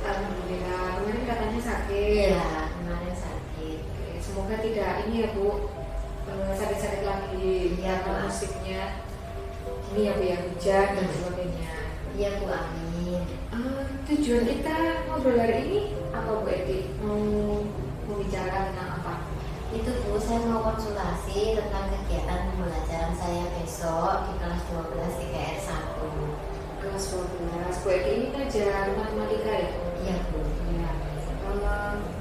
Alhamdulillah. Kemarin katanya sakit. Iya, kemarin sakit. Oke, semoga tidak ini ya Bu, sakit-sakit lagi. Iya, Bu. Karena musiknya ini ya Bu ya, hujan dan sebagainya. Iya Bu, amin. Tujuan kita ngobrol hari ini apa Bu Eti? Mau bicara tentang apa? Itu Bu, saya mau konsultasi tentang kegiatan pembelajaran saya besok di kelas 12 IKR 1. Kelas 12. Bu Eti ini pelajar matematika ya? Iya Bu. Iya.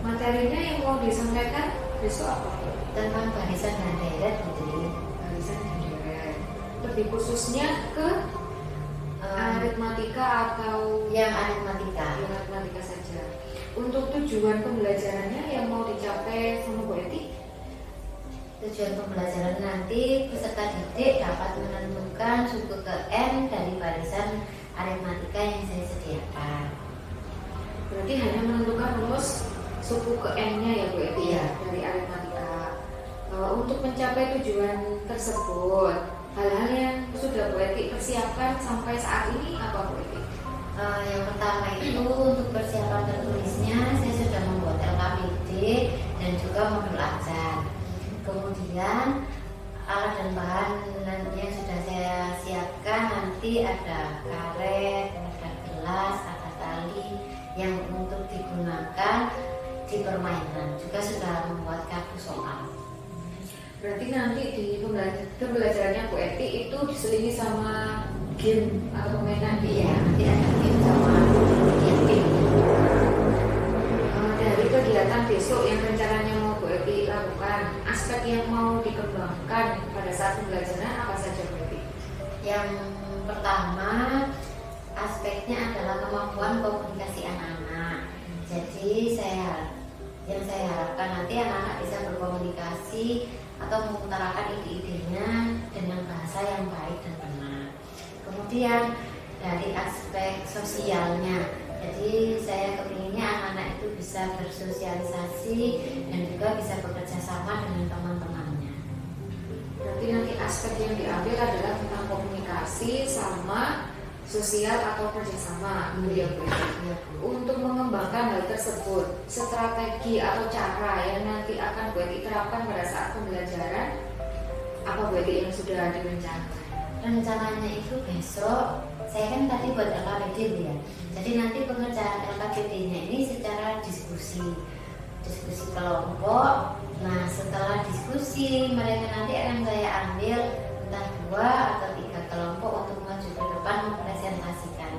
Materinya yang mau disampaikan besok apa Bu? Tentang barisan dan deret gitu. Barisan dan deret. Lebih khususnya ke aritmatika atau Yang aritmatika. yang matematika saja. Untuk tujuan pembelajarannya yang mau dicapai sama Bu Eti? Tujuan pembelajaran nanti peserta didik dapat menentukan suku ke N dari barisan aritmatika yang saya sediakan. Berarti hanya menentukan rumus suku ke N-nya ya Bu Eti ya, dari aritmatika. Untuk mencapai tujuan tersebut, hal-hal yang sudah Bu Eti persiapkan sampai saat ini apa Bu Eti? Yang pertama itu untuk persiapan tertulisnya saya sudah membuat LKPD dan juga modul ajar. Kemudian alat dan bahan yang sudah saya siapkan nanti ada karet, ada gelas, ada tali yang untuk digunakan di permainan. Juga sudah membuat kartu soal. Berarti nanti di pembelajarannya Bu Eti itu diselingi sama game atau permainan Iya, nanti ada tim sama tim. Dari kegiatan besok yang rencananya mau Bu Eti lakukan, aspek yang mau dikembangkan pada saat pembelajaran apa saja Bu Eti? Yang pertama aspeknya adalah kemampuan komunikasi anak-anak. Jadi yang saya harapkan nanti anak-anak bisa berkomunikasi atau mengutarakan ide-idenya dengan bahasa yang baik dan benar. Kemudian dari aspek sosialnya, jadi saya kepinginnya anak-anak itu bisa bersosialisasi dan juga bisa bekerja sama dengan teman-temannya. Berarti nanti aspek yang diambil adalah tentang komunikasi sama sosial atau kerjasama, gitu ya Bu Eti. Untuk mengembangkan hal tersebut, strategi atau cara yang nanti akan Bu Eti terapkan pada saat pembelajaran, apa Bu Eti yang sudah direncanakan? Rencananya itu besok saya kan tadi buat LKPD ya. Jadi nanti pengerjaan LKPD-nya ini secara diskusi kelompok. Nah setelah diskusi mereka nanti akan saya ambil entah 2 atau 3 kelompok untuk maju ke depan mempresentasikan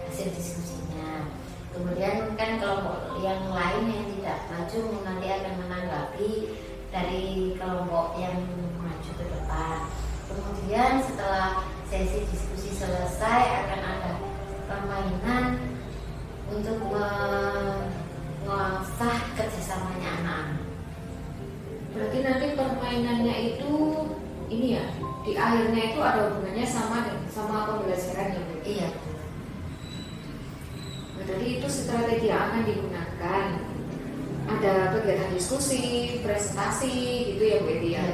hasil diskusinya. Kemudian kan kelompok yang lain yang tidak maju nanti akan menanggapi dari kelompok yang maju ke depan. Kemudian setelah sesi diskusi selesai akan ada permainan untuk mengasah kerjasamanya anak-anak. Berarti nanti permainannya itu ini ya, di akhirnya itu ada hubungannya sama pembelajaran ya Bu? Iya. Nah, jadi itu strategi yang akan digunakan. Ada kegiatan diskusi, presentasi gitu ya Bu Eti ya.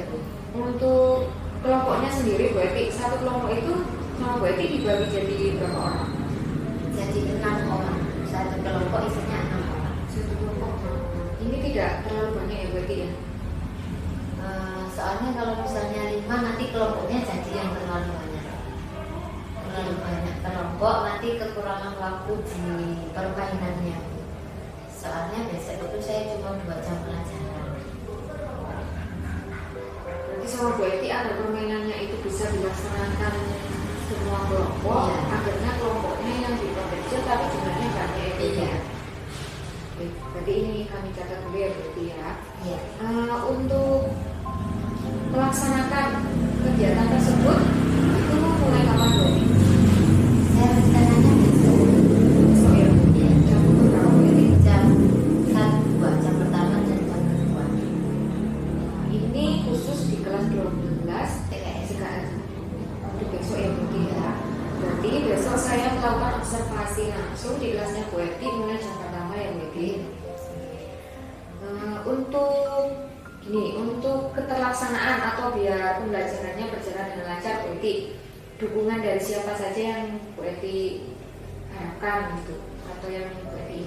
Untuk kelompoknya sendiri Bu Eti, satu kelompok itu sama Bu Eti dibagi jadi berapa orang? Jadi 6 orang. Satu kelompok isinya 6 orang. Satu kelompok. Ini tidak terlalu banyak ya Bu Eti ya? Soalnya kalau misalnya 5 nanti kelompoknya jadi yang terlalu banyak. Terlalu banyak kelompok nanti kekurangan waktu di permainannya. Soalnya besok itu saya cuma 2 jam pelajaran. Berarti sama Bu Eti ada permainannya itu bisa dilaksanakan semua kelompok, Iya. akhirnya kelompoknya yang diperkecil tapi jumlahnya banyak ya Bu Eti ya? Oke, berarti ini kami catat dulu ya Bu Eti ya. Iya. Untuk melaksanakan kegiatan tersebut itu mulai kapan Bu Eti? Saya rencananya besok. Besok ya Bu? Iya. Jam berapa Bu Eti? Jam 1, 2 jam pertama dan jam kedua. Ini khusus di kelas 12 TKS. Untuk besok ya Bu Eti ya. Berarti besok saya melakukan observasi langsung di kelasnya Bu Eti mulai jam pertama ya Bu Eti. Untuk keterlaksanaan atau biar pembelajarannya berjalan dengan lancar Bu Eti, dukungan dari siapa saja yang Bu Eti harapkan gitu atau yang Bu Eti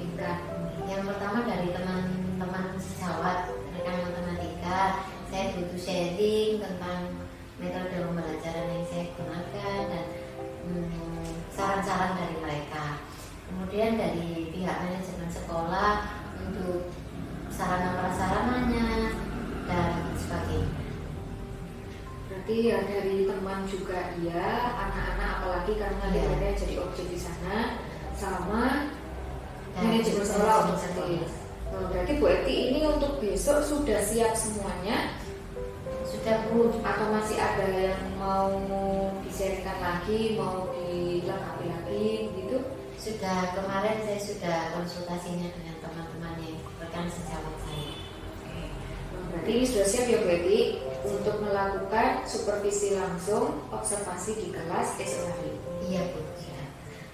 ya dari teman juga ya, anak-anak apalagi karena nanti Iya. mereka yang jadi objek di sana, sama Dan manajemen sekolah. manajemen sekolah. Berarti Bu Eti ini untuk besok sudah siap semuanya Sudah Bu. atau masih ada yang mau di-sharingkan lagi, mau dilengkapi lagi gitu? Sudah, kemarin saya sudah konsultasinya dengan teman-teman yang rekan sejawat saya. Berarti ini sudah siap ya Bu Eti untuk melakukan supervisi langsung observasi di kelas esok hari. Iya Bu. Sudah.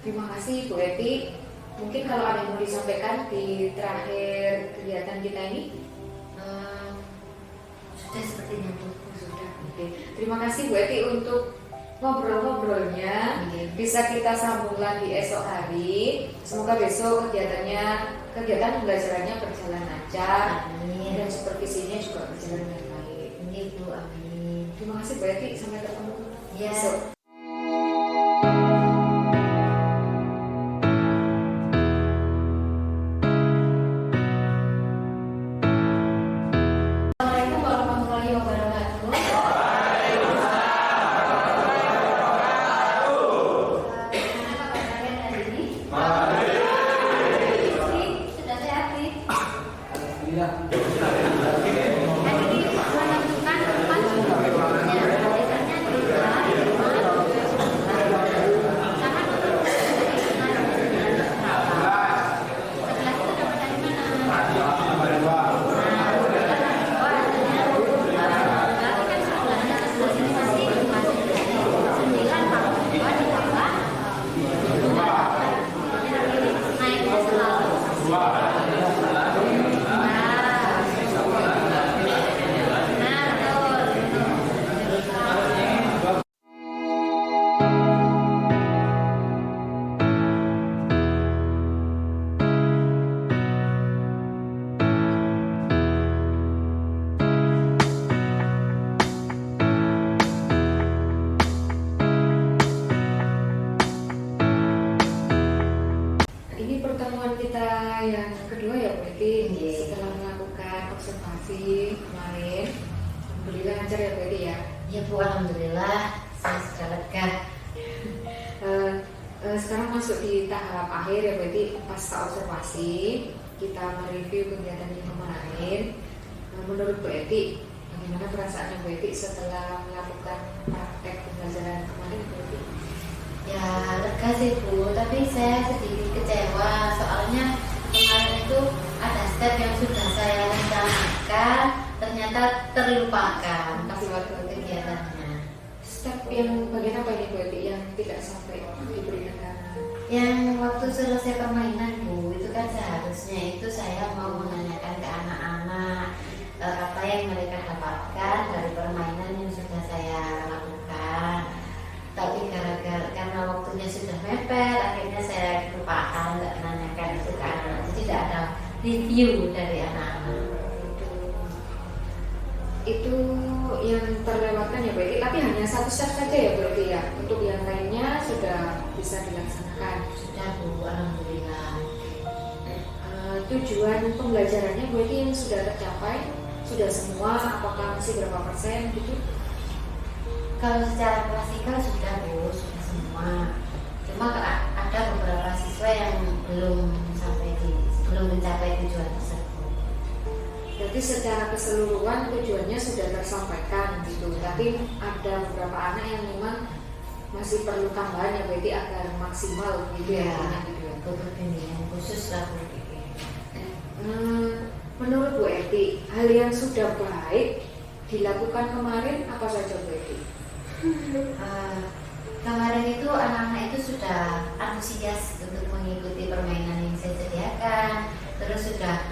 Terima kasih Bu Eti. Mungkin kalau ada yang mau disampaikan di terakhir kegiatan kita ini. Sudah sepertinya Bu. Sudah. Oke. Terima kasih Bu Eti untuk ngobrol-ngobrolnya. Iya. Bisa kita sambung lagi esok hari. Semoga besok kegiatan pembelajarannya berjalan lancar Amin. dan supervisinya juga berjalan dengan baik. Ini Bu, amin. Terima kasih Bu Eti. Sampai ketemu Ya. besok. Assalamualaikum warahmatullahi wabarakatuh. Bagaimana kabar kalian hari ini? Sudah sehat nih? Hari ini menentukan tempat ya, belajarnya di rumah, sama tutup setelah itu dapat dari mana? Ini pertemuan kita yang kedua ya Bu Eti. Iya. Setelah melakukan observasi kemarin, alhamdulillah lancar ya Bu Eti ya. Ya Bu, alhamdulillah saya sudah lega. Sekarang masuk di tahap akhir ya Bu Eti. Pasca observasi kita mereview kegiatan yang kemarin. Menurut Bu Eti, bagaimana perasaannya Bu Eti setelah melakukan praktek pembelajaran kemarin Bu Eti? Ya lega sih Bu, tapi saya sedikit kecewa soalnya kemarin itu ada step yang sudah saya rencanakan ternyata terlupakan pas waktu kegiatannya. Step yang bagian apa ini Bu Eti yang tidak sampai diberikan? Yang waktu selesai permainan Bu, itu kan seharusnya itu saya mau menanyakan ke anak-anak apa yang mereka dapatkan dari permainan yang sudah saya lakukan. Tapi karena waktunya sudah mepet, akhirnya saya lupakan nggak menanyakan itu ke anak. Jadi tidak ada review dari anak-anak. Itu yang terlewatkan ya Bu Eti, tapi hanya satu step saja ya Bu Eti ya. Untuk yang lainnya sudah bisa dilaksanakan. Sudah Bu, alhamdulillah. Tujuan pembelajarannya Bu Eti yang sudah tercapai, sudah semua, apakah masih berapa persen gitu? Kalau secara klasikal sudah Bu, sudah semua. Cuma ada beberapa siswa yang belum mencapai tujuan tersebut. Berarti secara keseluruhan tujuannya sudah tersampaikan gitu. Tapi ada beberapa anak yang memang masih perlu tambahan ya Bu Eti agar maksimal gitu ya. Gitu ya. Untuk bimbingan khusus lah Bu. Menurut Bu Eti, hal yang sudah baik dilakukan kemarin apa saja Bu Eti? Kemarin itu anak-anak itu sudah antusias untuk mengikuti permainan yang saya sediakan. Terus sudah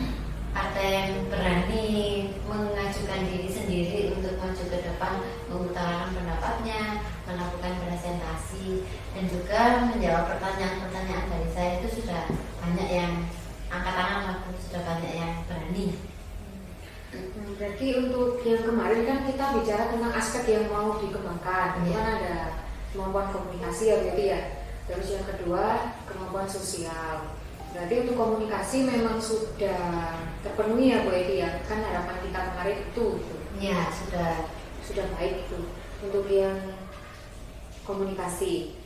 ada yang berani mengajukan diri sendiri untuk maju ke depan, mengutarakan pendapatnya, melakukan presentasi, dan juga menjawab pertanyaan-pertanyaan dari saya. Itu sudah banyak yang angkat tangan lah, sudah banyak yang berani. Berarti untuk yang kemarin kan kita bicara tentang aspek yang mau dikembangkan. Itu kan ada kemampuan komunikasi ya berarti ya. Terus yang kedua kemampuan sosial. Berarti untuk komunikasi memang sudah terpenuhi ya Bu Eti ya. Kan harapan kita kemarin itu gitu. Ya, sudah. Sudah baik itu. untuk yang komunikasi.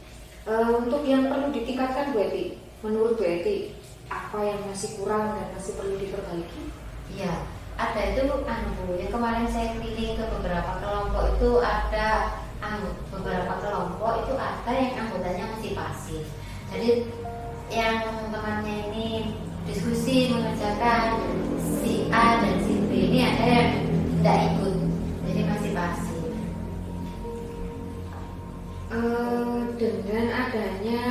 Untuk yang perlu ditingkatkan Bu Eti, menurut Bu Eti apa yang masih kurang dan masih perlu diperbaiki? Iya, ada itu Bu, yang kemarin saya keliling ke beberapa kelompok itu ada beberapa kelompok itu ada yang anggotanya masih pasif. Jadi yang temannya ini diskusi mengerjakan si A dan si B ini ada yang tidak ikut, jadi masih pasif. Dengan adanya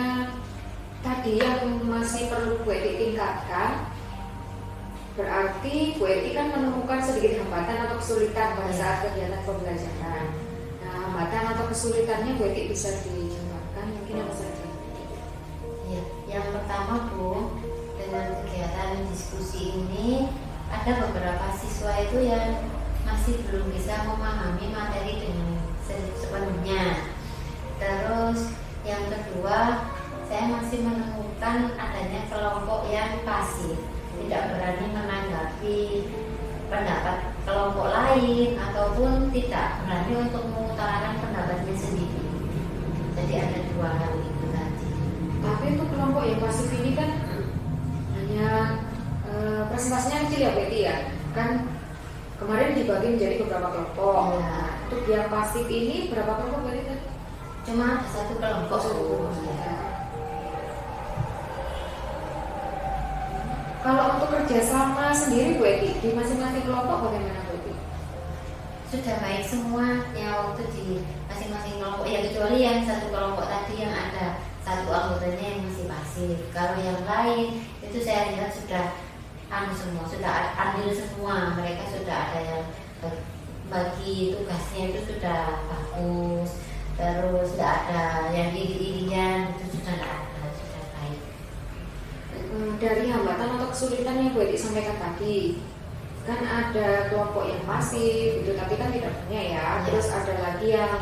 tadi yang masih perlu Bu Eti tingkatkan, berarti Bu Eti kan menemukan sedikit hambatan atau kesulitan pada saat kegiatan pembelajaran. Nah, hambatan atau kesulitannya Bu Eti bisa dijelaskan mungkin apa saja? Ya, yang pertama Bu, dengan kegiatan diskusi ini ada beberapa siswa itu yang masih belum bisa memahami materi dengan sepenuhnya. Terus yang kedua, saya masih menemukan adanya kelompok yang pasif, tidak berani menanggapi pendapat kelompok lain ataupun tidak berani untuk mengutarakan pendapatnya sendiri. Jadi ada dua hal itu tadi. Tapi untuk kelompok yang pasif ini kan hanya presentasinya kecil ya Bu Eti ya, kan kemarin dibagi menjadi beberapa kelompok. Ya. Nah, untuk yang pasif ini berapa kelompok Bu Eti kan? Cuma ada satu kelompok. Ya. Kalau untuk kerjasama sendiri Bu Eti di masing-masing kelompok bagaimana Bu Eti? Sudah baik semua ya waktu di masing-masing kelompok ya, kecuali yang satu kelompok tadi yang ada satu anggotanya yang masih pasif. Kalau yang lain itu saya lihat sudah semua, sudah adil semua. Mereka sudah ada yang bagi tugasnya itu sudah bagus. Terus tidak ada yang iri-irian, itu sudah tidak ada, sudah baik. Dari hambatan atau kesulitan yang Bu Eti sampaikan tadi, kan ada kelompok yang pasif gitu, tapi kan tidak punya ya. Terus ada lagi yang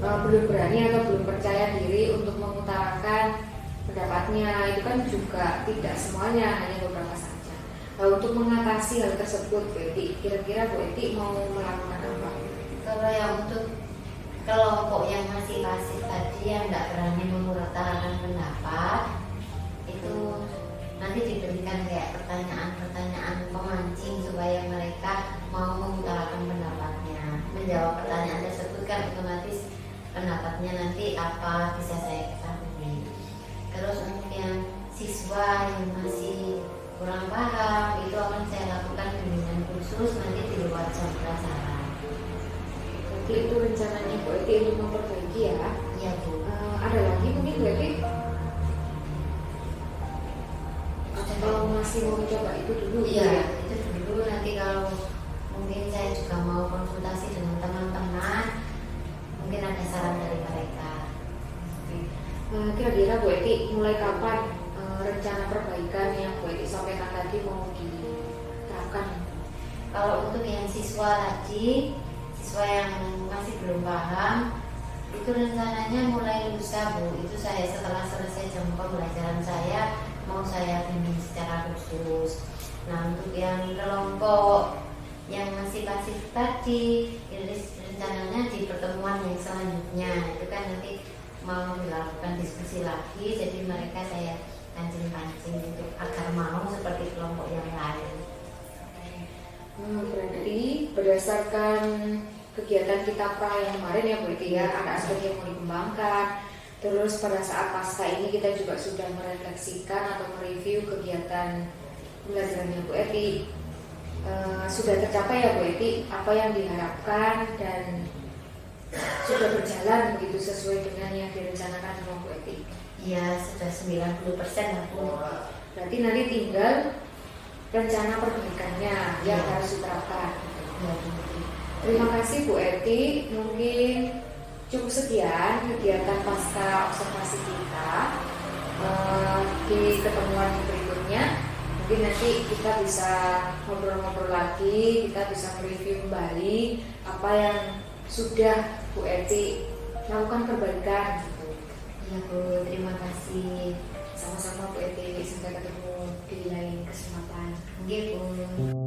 belum berani atau belum percaya diri untuk mengutarakan pendapatnya. Itu kan juga tidak semuanya, hanya beberapa saja. Nah, untuk mengatasi hal tersebut Bu Eti, kira-kira Bu Eti mau melakukan apa? Kalau yang untuk kelompok yang masih pasif tadi yang tidak berani mengutarakan pendapat, itu nanti diberikan kayak pertanyaan-pertanyaan pemancing supaya mereka mau mengutarakan pendapatnya. Menjawab pertanyaan tersebut kan otomatis pendapatnya nanti apa bisa saya ketahui. Terus untuk yang siswa yang masih kurang paham itu akan saya lakukan bimbingan khusus nanti di luar jam pelajaran. Jadi itu rencananya Bu Eti untuk memperbaiki ya. Iya Bu. Ada lagi mungkin Bu Eti? Atau masih mau coba itu dulu? Iya, itu dulu. Nanti kalau mungkin saya juga mau konsultasi dengan teman-teman, mungkin ada saran dari mereka. Kira-kira Bu Eti mulai kapan rencana perbaikan yang Bu Eti sampaikan tadi mau diterapkan? Kalau untuk yang siswa tadi, siswa yang masih belum paham, itu rencananya mulai lusa Bu. Itu saya setelah selesai jam pembelajaran saya mau saya bimbing secara khusus. Nah untuk yang kelompok yang masih pasif tadi, rencananya di pertemuan yang selanjutnya itu kan nanti mau dilakukan diskusi lagi. Jadi mereka saya pancing-pancing untuk agar mau seperti kelompok yang lain. Berarti berdasarkan kegiatan kita yang kemarin ya Bu Eti ya, ada aspek yang mau dikembangkan. Terus pada saat pasca ini kita juga sudah merefleksikan atau mereview kegiatan pembelajarannya Bu Eti. Sudah tercapai ya Bu Eti apa yang diharapkan dan sudah berjalan begitu sesuai dengan yang direncanakan sama Bu Eti. Iya sudah 90% lah Bu. Berarti nanti tinggal rencana perbaikannya yang harus diterapkan. Ya, Bu. Terima kasih Bu Eti, mungkin cukup sekian kegiatan pasca observasi kita. Di pertemuan berikutnya mungkin nanti kita bisa ngobrol-ngobrol lagi, kita bisa mereview kembali apa yang sudah Bu Eti lakukan perbaikan gitu. Iya Bu, terima kasih. Sama-sama Bu Eti, sampai ketemu di lain kesempatan. Oke Bu.